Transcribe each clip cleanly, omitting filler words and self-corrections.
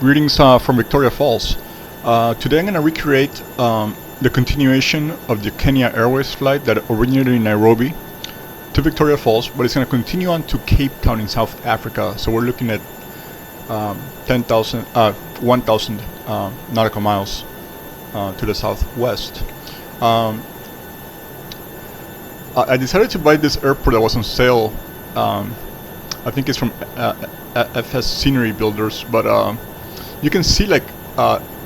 Greetings from Victoria Falls. Today I'm going to recreate the continuation of the Kenya Airways flight that originated in Nairobi to Victoria Falls, but it's going to continue on to Cape Town in South Africa. So we're looking at 1,000 nautical miles to the southwest. I decided to buy this airport that was on sale. I think it's from FS Scenery Builders, but you can see, like,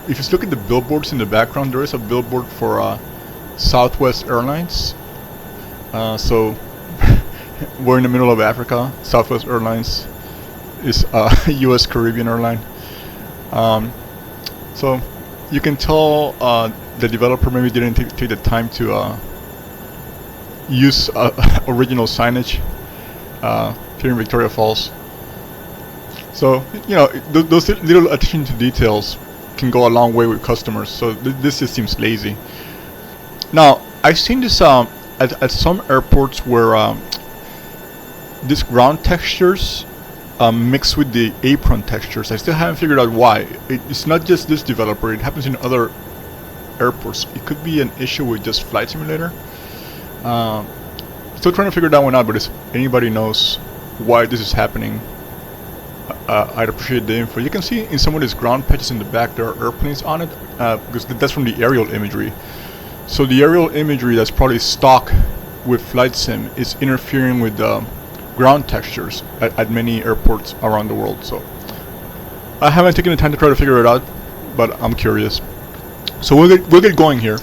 if you look at the billboards in the background, there is a billboard for Southwest Airlines. So we're in the middle of Africa. Southwest Airlines is a U.S. Caribbean airline. So you can tell the developer maybe didn't take the time to use original signage here in Victoria Falls. So, you know, those little attention to details can go a long way with customers. So this just seems lazy. Now, I've seen this at some airports where these ground textures mix with the apron textures. I still haven't figured out why. It's not just this developer. It happens in other airports. It could be an issue with just Flight Simulator. Still trying to figure that one out, but if anybody knows why this is happening, I'd appreciate the info. You can see in some of these ground patches in the back there are airplanes on it, because that's from the aerial imagery. So the aerial imagery that's probably stock with Flight Sim is interfering with the ground textures at many airports around the world. So I haven't taken the time to try to figure it out, but I'm curious. So we'll get going here.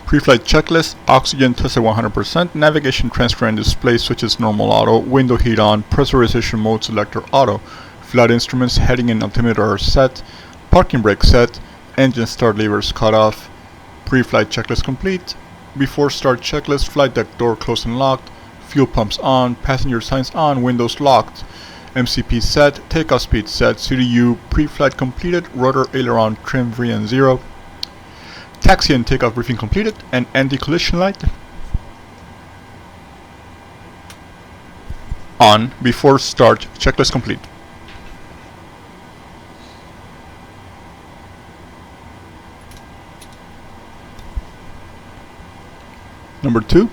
Pre-flight checklist: oxygen test at 100%, navigation transfer and display switches normal auto, window heat on, pressurization mode selector auto, flight instruments, heading and altimeter are set, parking brake set, engine start levers cut off, pre-flight checklist complete, before start checklist: flight deck door closed and locked, fuel pumps on, passenger signs on, windows locked, MCP set, takeoff speed set, CDU pre-flight completed, rotor aileron trim VN 0, taxi and takeoff briefing completed, and anti-collision light on before start checklist complete. Number 2.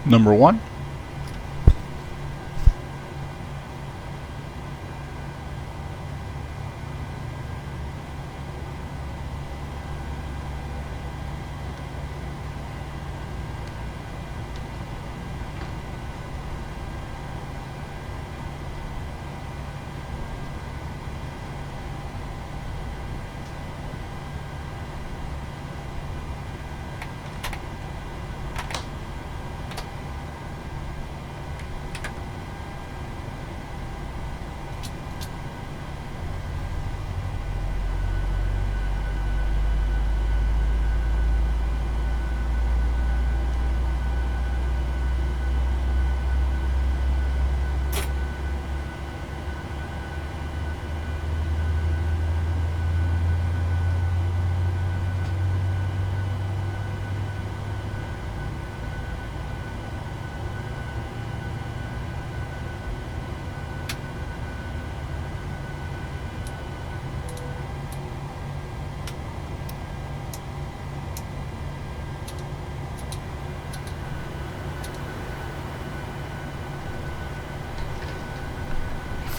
Number 1.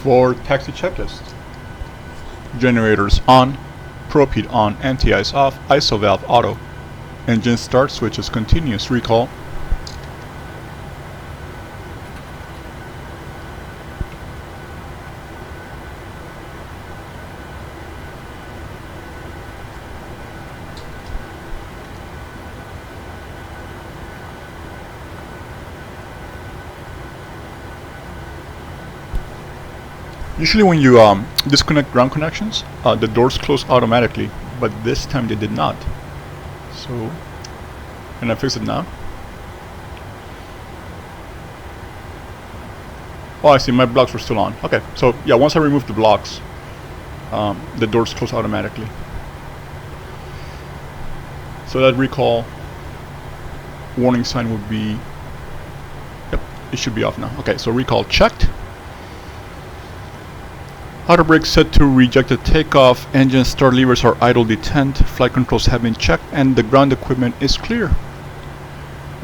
For taxi checklist, generators on, probe heat on, anti-ice off, ISO valve auto, engine start switches continuous, recall. Usually when you disconnect ground connections, the doors close automatically, but this time they did not. So, can I fix it now? Oh, I see, my blocks were still on. Okay, so yeah, once I remove the blocks, the doors close automatically. So that recall warning sign would be, yep, it should be off now. Okay, so recall checked. Auto brake set to rejected takeoff, engine start levers are idle detent, flight controls have been checked, and the ground equipment is clear.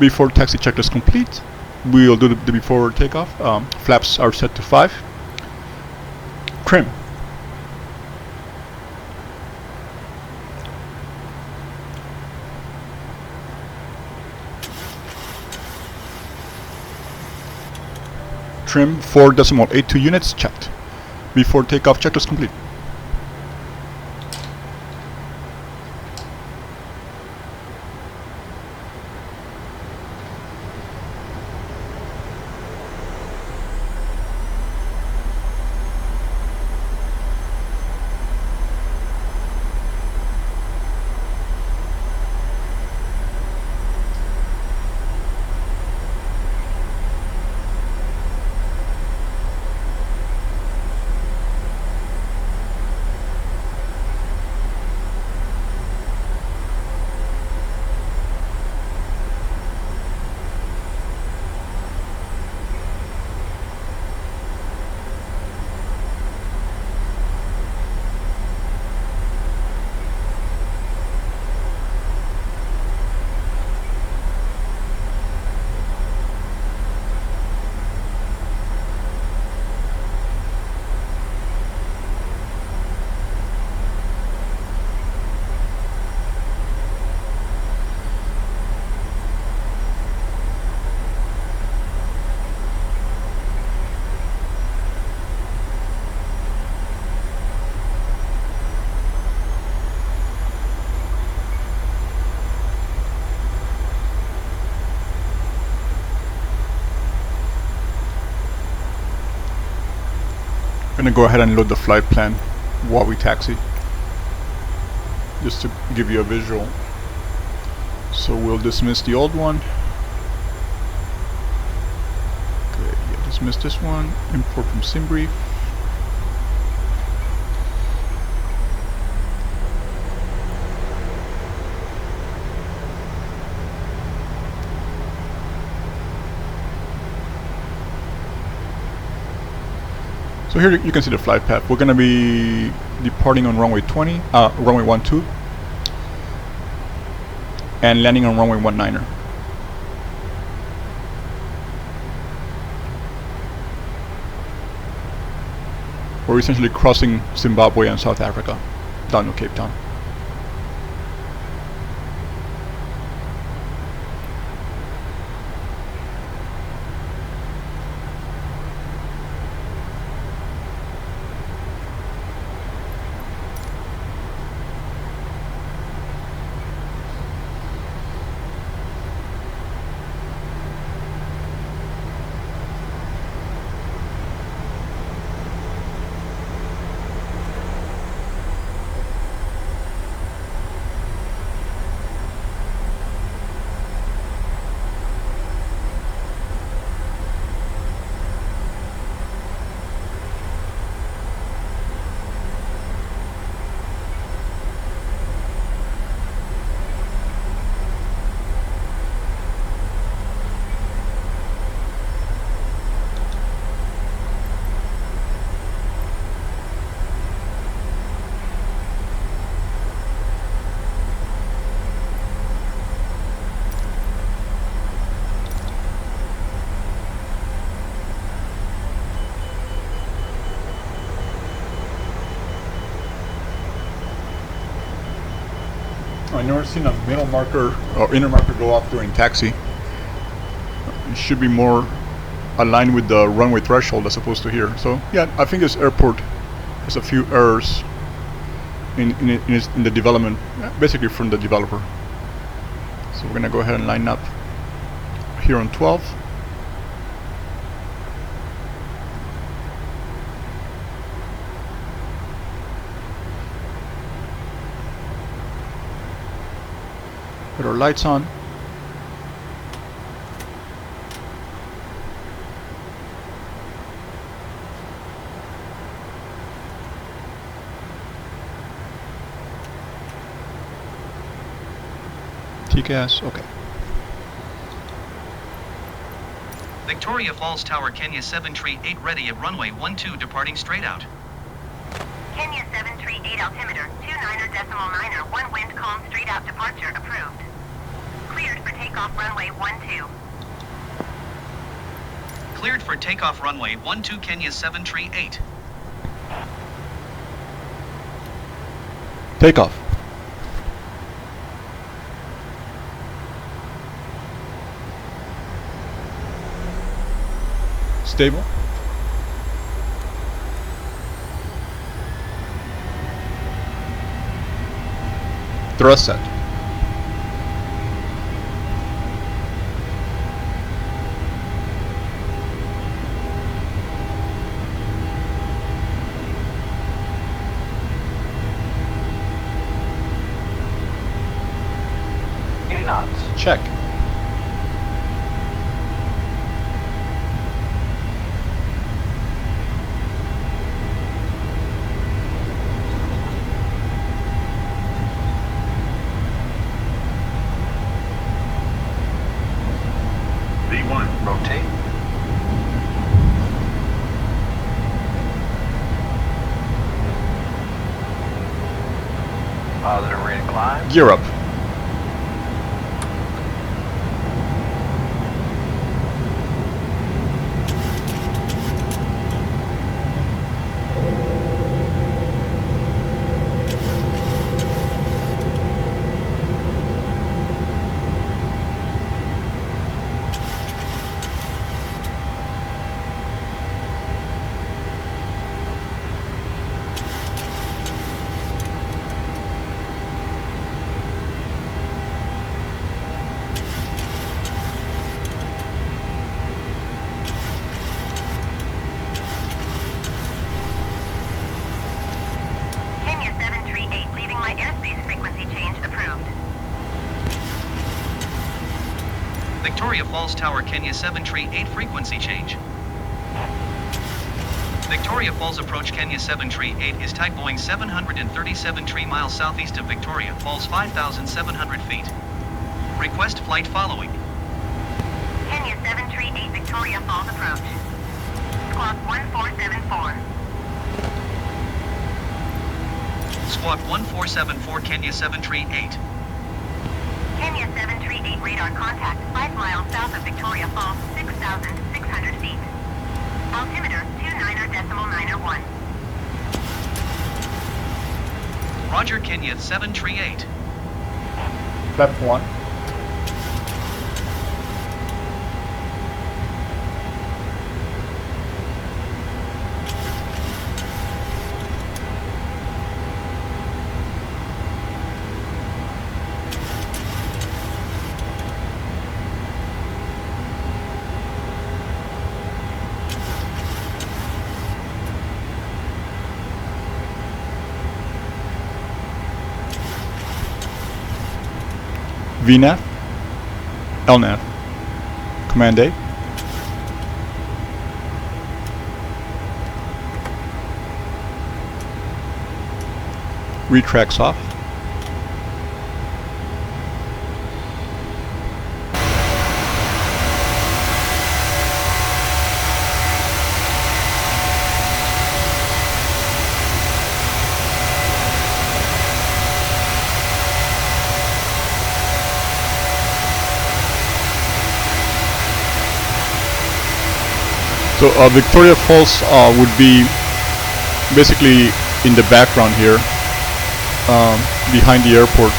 Before taxi checklist complete, we'll do the before takeoff. Flaps are set to 5. Trim. Trim 4.82 units checked. Before takeoff checklist complete. I'm gonna go ahead and load the flight plan while we taxi, just to give you a visual. So we'll dismiss the old one. Okay, yeah, dismiss this one. Import from SimBrief. So here you can see the flight path. We're going to be departing on runway 20, runway 12, and landing on runway 19er. We're essentially crossing Zimbabwe and South Africa down to Cape Town. I've never seen a middle marker or inner marker go off during taxi. It should be more aligned with the runway threshold as opposed to here. So yeah, I think this airport has a few errors in the development, basically from the developer. So we're gonna go ahead and line up here on 12. Put our lights on. TCAS, okay. Victoria Falls Tower, Kenya 738 ready at runway 12 departing straight out. Kenya 738 altimeter 29.9er 1 wind calm straight out departure approved. Cleared for takeoff runway 12. Cleared for takeoff runway 12 Kenya 738. Takeoff. Stable. Thrust set. Check. V1, rotate. Positive rate of climb. Gear up. Kenya 738 leaving my airspace frequency change approved. Victoria Falls Tower, Kenya 738 frequency change. Victoria Falls approach Kenya 738 is type Boeing 737 3 miles southeast of Victoria Falls 5,700 feet. Request flight following. Kenya 738 Victoria Falls approach. Squawk 1474. Squawk 1474 Kenya 738. Kenya 738 radar contact 5 miles south of Victoria Falls 6,600 feet. Altimeter 29.901. Roger, Kenya 738. Left 1. VNAV, LNAV, Command A. Retracts off. So Victoria Falls would be basically in the background here, behind the airport.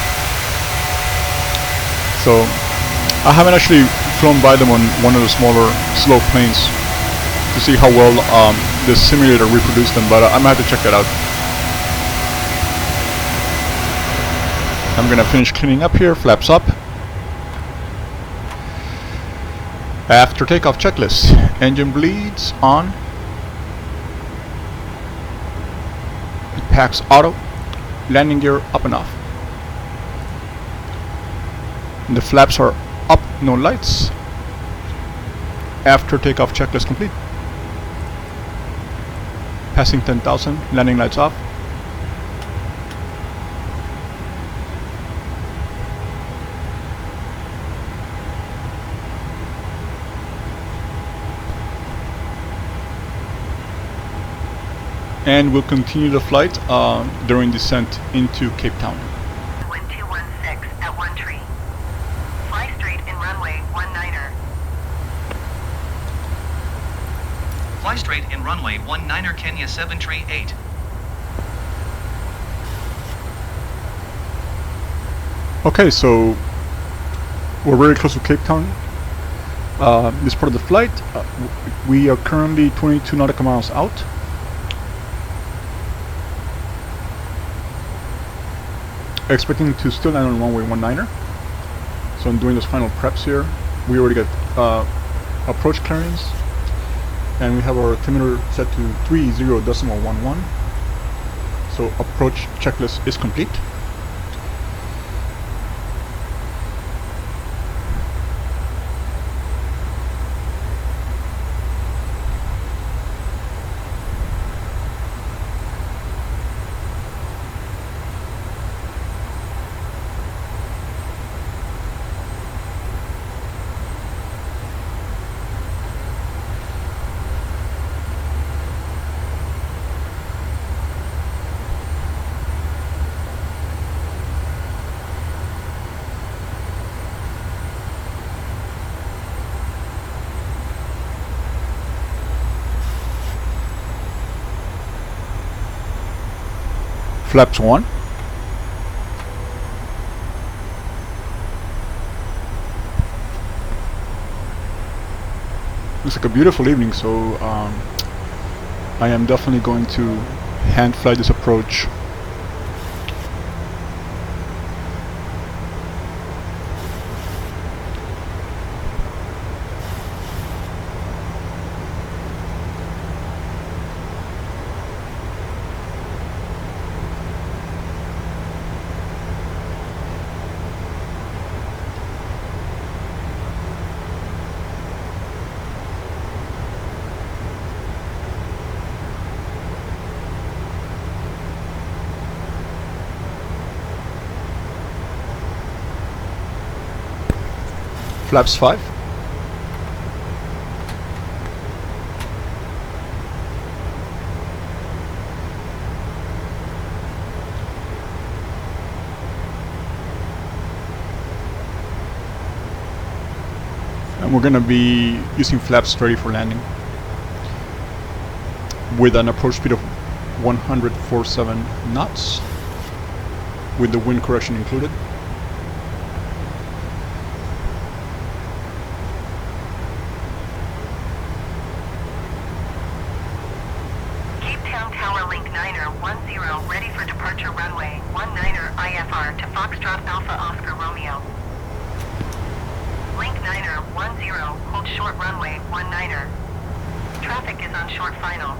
So I haven't actually flown by them on one of the smaller slow planes to see how well the simulator reproduced them, but I'm gonna have to check that out. I'm gonna finish cleaning up here. Flaps up. After takeoff checklist. Engine bleeds on. Packs auto. Landing gear up and off. The flaps are up, no lights. After takeoff checklist complete. Passing 10,000, landing lights off. And we'll continue the flight during descent into Cape Town. Wind 216 at 1 tree. Fly straight in runway 19er. Fly straight in runway 19er Kenya 738. Okay, so we're very close to Cape Town. This part of the flight, we are currently 22 nautical miles out. Expecting to still land on runway 19er. So I'm doing those final preps here. We already got approach clearance, and we have our altimeter set to 30.11. So approach checklist is complete. Flaps 1. Looks like a beautiful evening, so I am definitely going to hand fly this approach. Flaps 5. And we're going to be using flaps ready for landing with an approach speed of 147 knots with the wind correction included. Tower Link 9er 10 ready for departure runway 19er IFR to Foxtrot Alpha Oscar Romeo. Link 9er 10 hold short runway 19er. Traffic is on short final.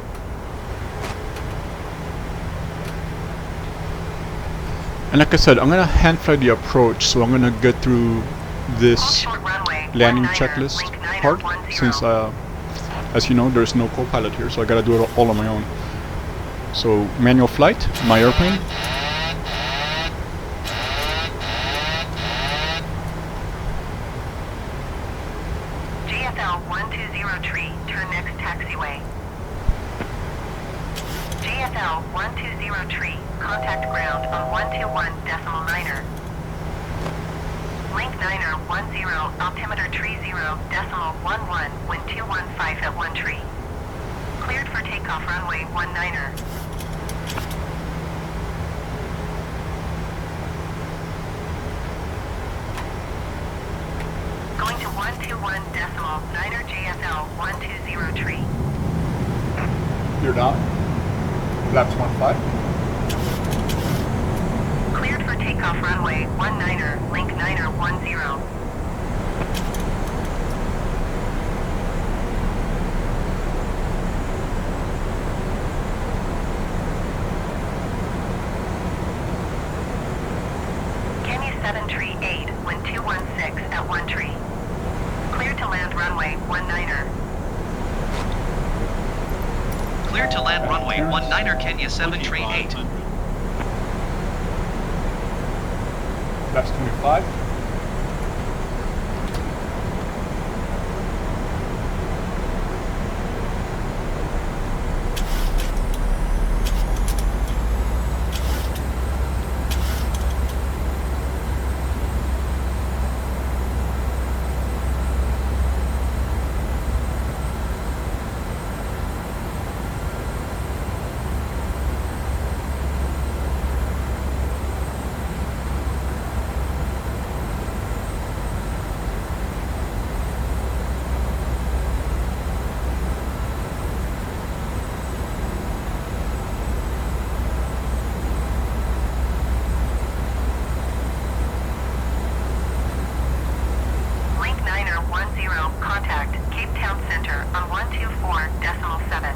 And like I said, I'm gonna hand fly the approach, so I'm gonna get through this landing checklist part, since as you know, there's no co-pilot here, so I gotta do it all on my own. So manual flight, my airplane. GFL 120 tree, turn next taxiway. GFL 120 tree, contact ground on 121.9er. Link 9er 10, altimeter tree 0.11, wind 215 at 1 tree. Cleared for takeoff runway 19er. 121.9er JFL 120 You're down. Flaps 15. Cleared for takeoff runway 19er, link 9er 10. Kenya 738, wind 216 at 1 tree. Cleared to land runway 19er. Clear to land runway 19er Kenya 738. Flaps 25. Link 9er 10, contact Cape Town Center on 124.7.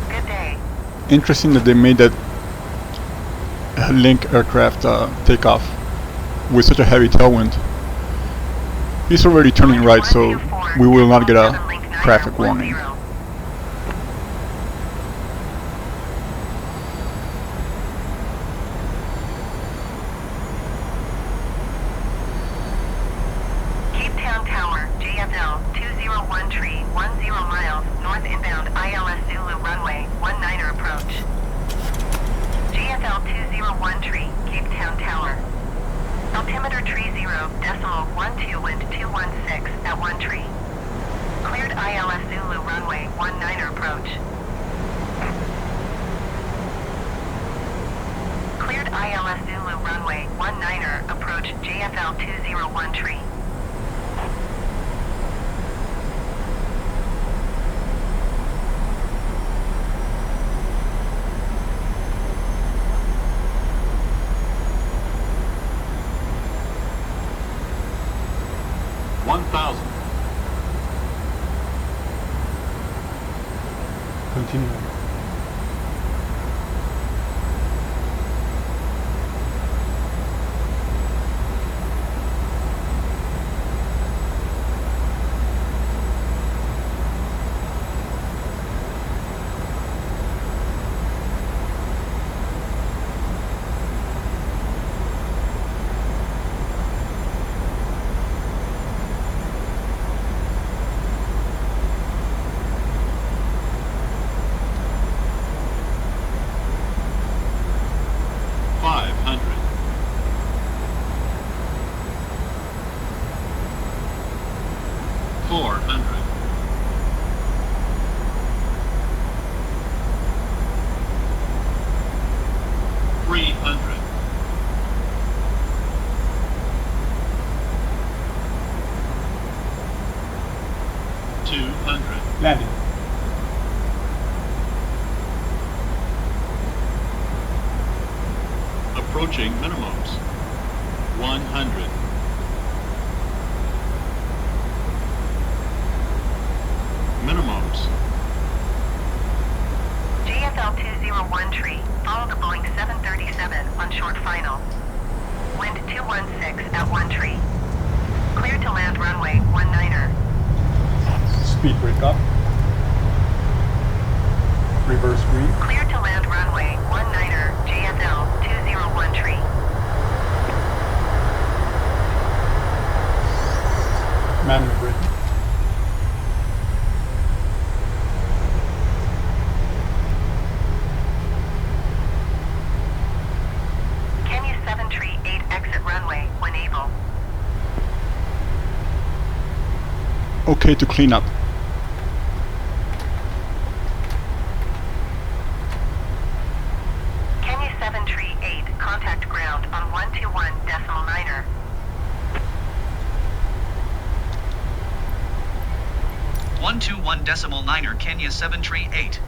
Good day. Interesting that they made that Link aircraft take off with such a heavy tailwind. He's already turning right, so we will not get a traffic warning. Cape Town Tower, JFL 201 tree, 10 miles, north inbound ILS Zulu runway, 19er approach. JFL 201 tree, Cape Town Tower. Altimeter tree 0.12 wind 216 at 1 tree. Cleared ILS Zulu runway, 19er approach. Cleared ILS Zulu runway, 19er approach JFL 201 tree. Continue. Landing. Approaching minimums. 100. Minimums. JFL 201 tree, follow the Boeing 737 on short final. Wind 216 at 1 tree. Clear to land runway 19er. Speed break up. Reverse green. Clear to land runway 19er, JFL 201 tree. Manual braking. Kenya 738 exit runway when able. Okay to clean up. Kenya 738, contact ground on 121.9er. 121.9er Kenya 738.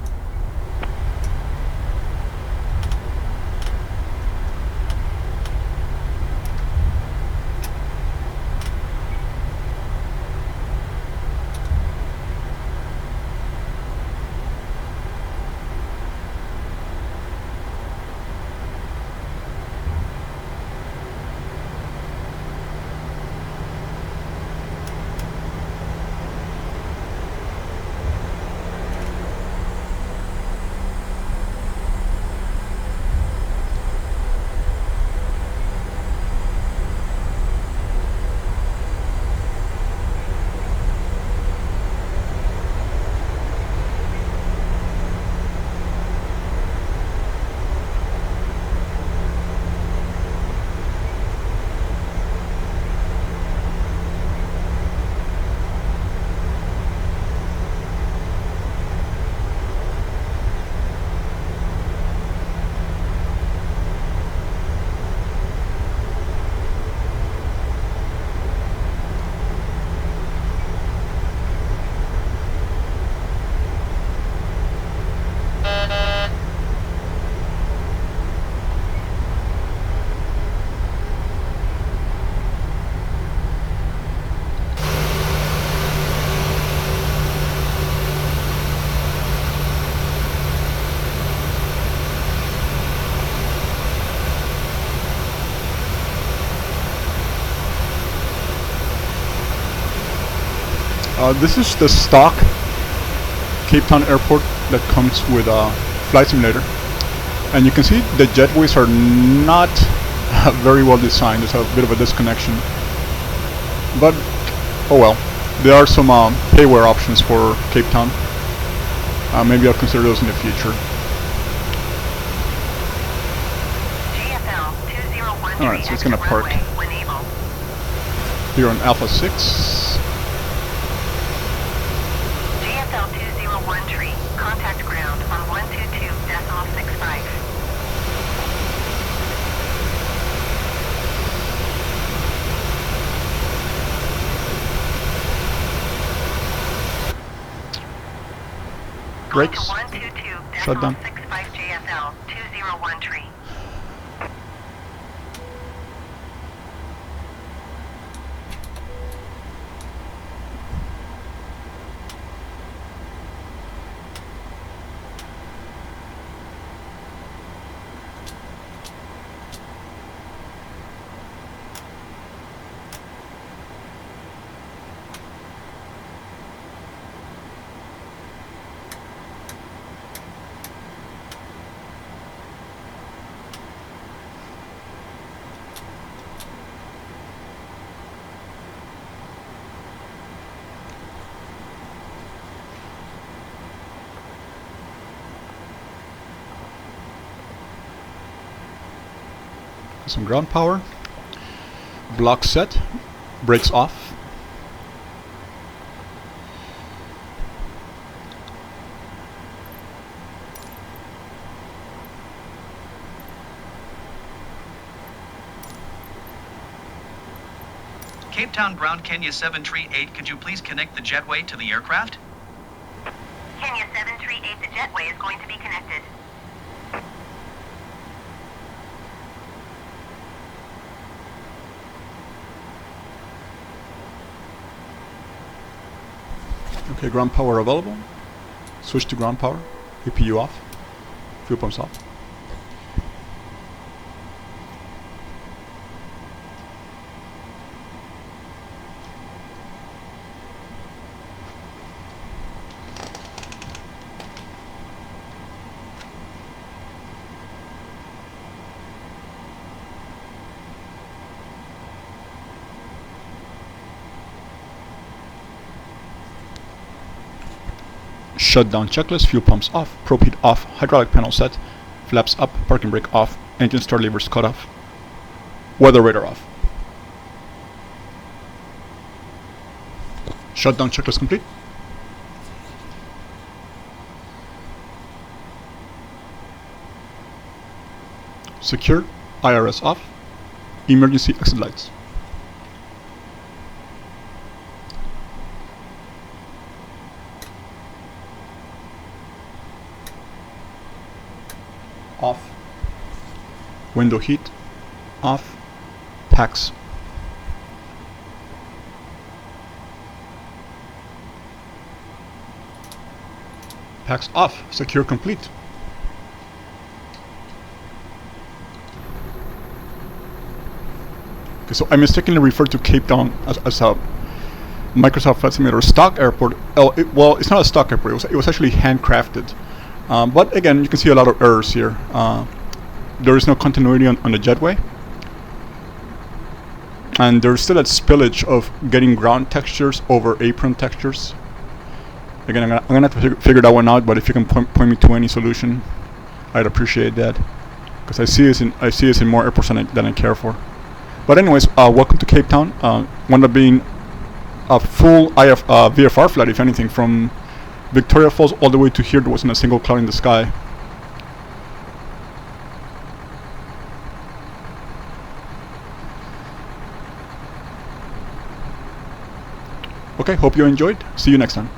This is the stock Cape Town Airport that comes with a flight simulator, and you can see the jetways are not very well designed. There's a bit of a disconnection, but oh well. There are some payware options for Cape Town. Maybe I'll consider those in the future. Alright, so it's gonna park here on Alpha 6. Contact ground on 122.65. Brakes. Shut down. 122.65 JFL 201 Some ground power. Block set. Brakes off. Cape Town ground Kenya 738, could you please connect the jetway to the aircraft? Kenya 738, the jetway is going to be connected. Okay, ground power available. Switch to ground power. APU off. Fuel pumps off. Shutdown checklist, fuel pumps off, probe heat off, hydraulic panel set, flaps up, parking brake off, engine start levers cut off, weather radar off. Shutdown checklist complete. Secure, IRS off, emergency exit lights. off. Window heat off. Packs. Packs off. Secure complete. Okay, so I mistakenly referred to Cape Town as a Microsoft Flight Simulator stock airport. Well, it's not a stock airport. It was actually handcrafted. But again, you can see a lot of errors here. There is no continuity on the jetway, and there's still that spillage of getting ground textures over apron textures. Again, I'm gonna have to figure that one out. But if you can point me to any solution, I'd appreciate that, because I see this in more airports than I care for. But anyways, welcome to Cape Town. Wound up being a full VFR flight, if anything, from Victoria Falls all the way to here. There wasn't a single cloud in the sky. Okay, hope you enjoyed. See you next time.